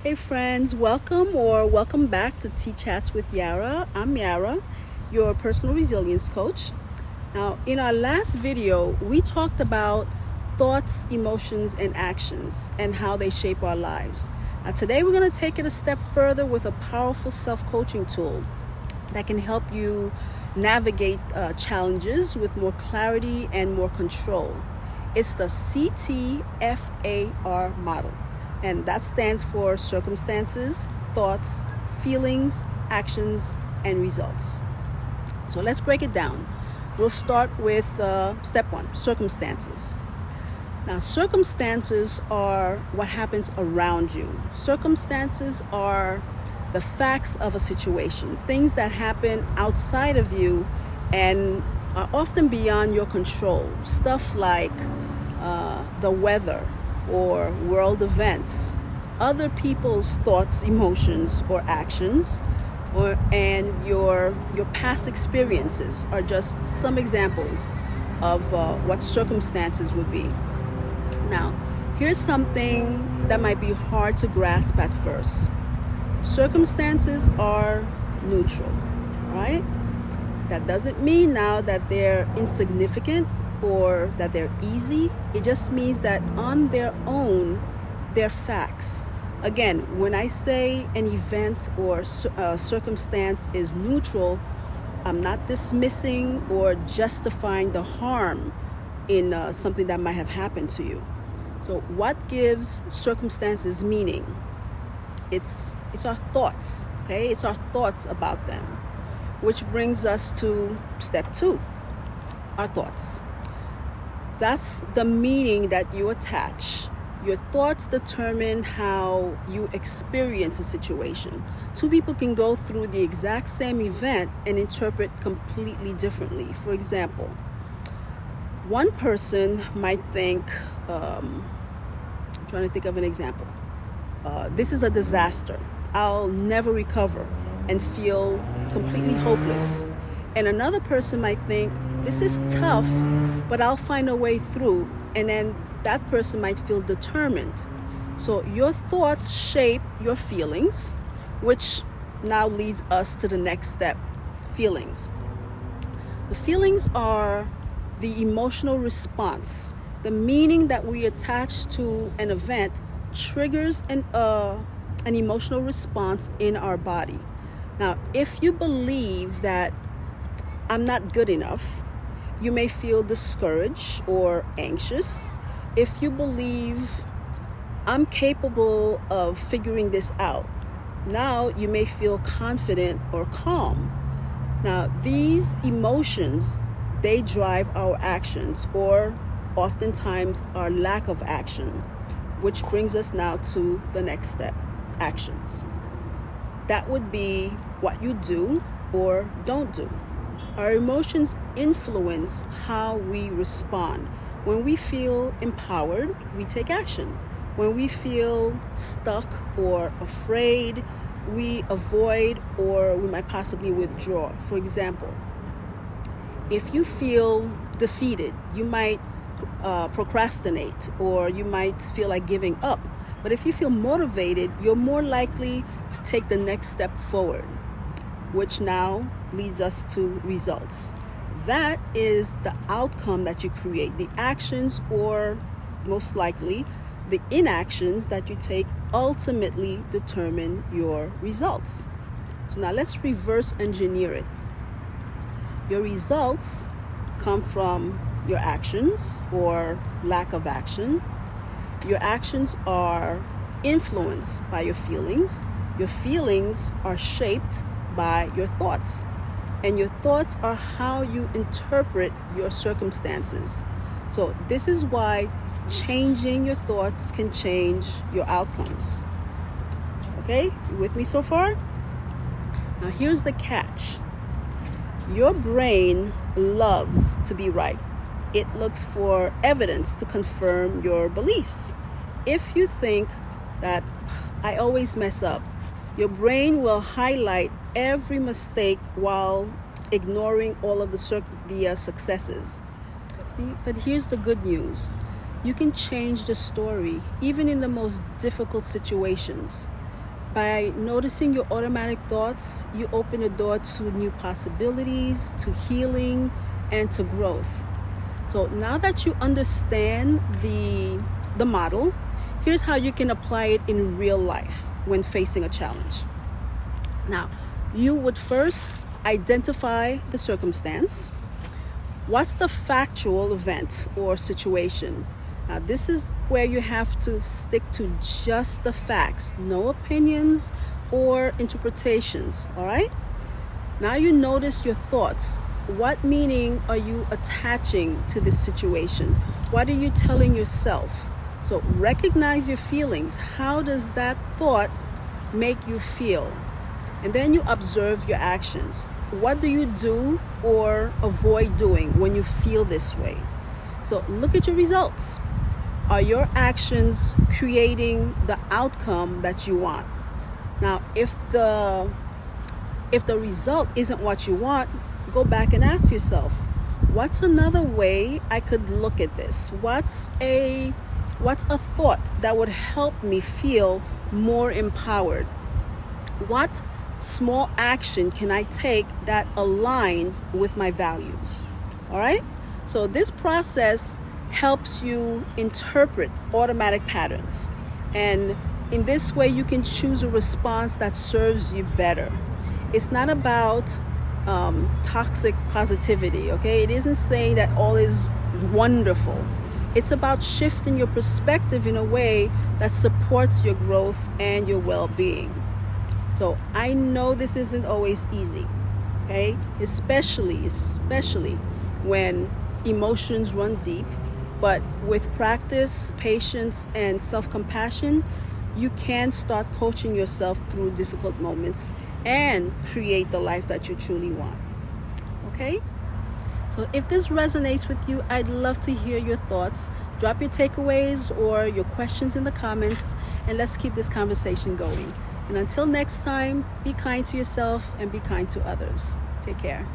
Hey friends, welcome back to Tea Chats with Yara. I'm Yara, your personal resilience coach. Now, in our last video, we talked about thoughts, emotions, and actions and how they shape our lives. Now, today we're going to take it a step further with a powerful self-coaching tool that can help you navigate challenges with more clarity and more control. It's the CTFAR model. And that stands for circumstances, thoughts, feelings, actions, and results. So let's break it down. We'll start with step one, circumstances. Now, circumstances are what happens around you. Circumstances are the facts of a situation, things that happen outside of you and are often beyond your control. Stuff like the weather, or world events, other people's thoughts, emotions, or actions, and your past experiences are just some examples of what circumstances would be. Now, here's something that might be hard to grasp at first. Circumstances are neutral, right? That doesn't mean now that they're insignificant or that they're easy. It just means that on their own, they're facts. Again, when I say an event or circumstance is neutral, I'm not dismissing or justifying the harm in something that might have happened to you. So what gives circumstances meaning? It's our thoughts, okay? It's our thoughts about them, which brings us to step two, our thoughts. That's the meaning that you attach. Your thoughts determine how you experience a situation. Two people can go through the exact same event and interpret completely differently. For example, one person might think, I'm trying to think of an example. This is a disaster. I'll never recover and feel completely hopeless. And another person might think, this is tough, but I'll find a way through. And then that person might feel determined. So your thoughts shape your feelings, which now leads us to the next step, feelings. The feelings are the emotional response. The meaning that we attach to an event triggers an emotional response in our body. Now, if you believe that I'm not good enough, you may feel discouraged or anxious. If you believe I'm capable of figuring this out, now you may feel confident or calm. Now, these emotions, they drive our actions or oftentimes our lack of action, which brings us now to the next step, actions. That would be what you do or don't do. Our emotions influence how we respond. When we feel empowered, we take action. When we feel stuck or afraid, we avoid or we might possibly withdraw. For example, if you feel defeated, you might procrastinate or you might feel like giving up. But if you feel motivated, you're more likely to take the next step forward, which now leads us to results. That is the outcome that you create. The actions, or most likely the inactions that you take, ultimately determine your results. So now let's reverse engineer it. Your results come from your actions or lack of action. Your actions are influenced by your feelings. Your feelings are shaped by your thoughts. And your thoughts are how you interpret your circumstances. So this is why changing your thoughts can change your outcomes. Okay, you with me so far? Now here's the catch. Your brain loves to be right. It looks for evidence to confirm your beliefs. If you think that I always mess up, your brain will highlight every mistake while ignoring all of the successes. But here's the good news. You can change the story, even in the most difficult situations. By noticing your automatic thoughts, you open the door to new possibilities, to healing, and to growth. So now that you understand the model, here's how you can apply it in real life when facing a challenge. Now, you would first identify the circumstance. What's the factual event or situation? Now, this is where you have to stick to just the facts, no opinions or interpretations, all right? Now you notice your thoughts. What meaning are you attaching to this situation? What are you telling yourself? So recognize your feelings. How does that thought make you feel? And then you observe your actions. What do you do or avoid doing when you feel this way? So look at your results. Are your actions creating the outcome that you want? Now, if the result isn't what you want, go back and ask yourself, what's another way I could look at this? What's a thought that would help me feel more empowered? What small action can I take that aligns with my values? All right? So this process helps you interpret automatic patterns. And in this way, you can choose a response that serves you better. It's not about toxic positivity, okay? It isn't saying that all is wonderful. It's about shifting your perspective in a way that supports your growth and your well-being. So I know this isn't always easy, okay? Especially when emotions run deep. But with practice, patience, and self-compassion, you can start coaching yourself through difficult moments and create the life that you truly want. Okay? So if this resonates with you, I'd love to hear your thoughts. Drop your takeaways or your questions in the comments, and let's keep this conversation going. And until next time, be kind to yourself and be kind to others. Take care.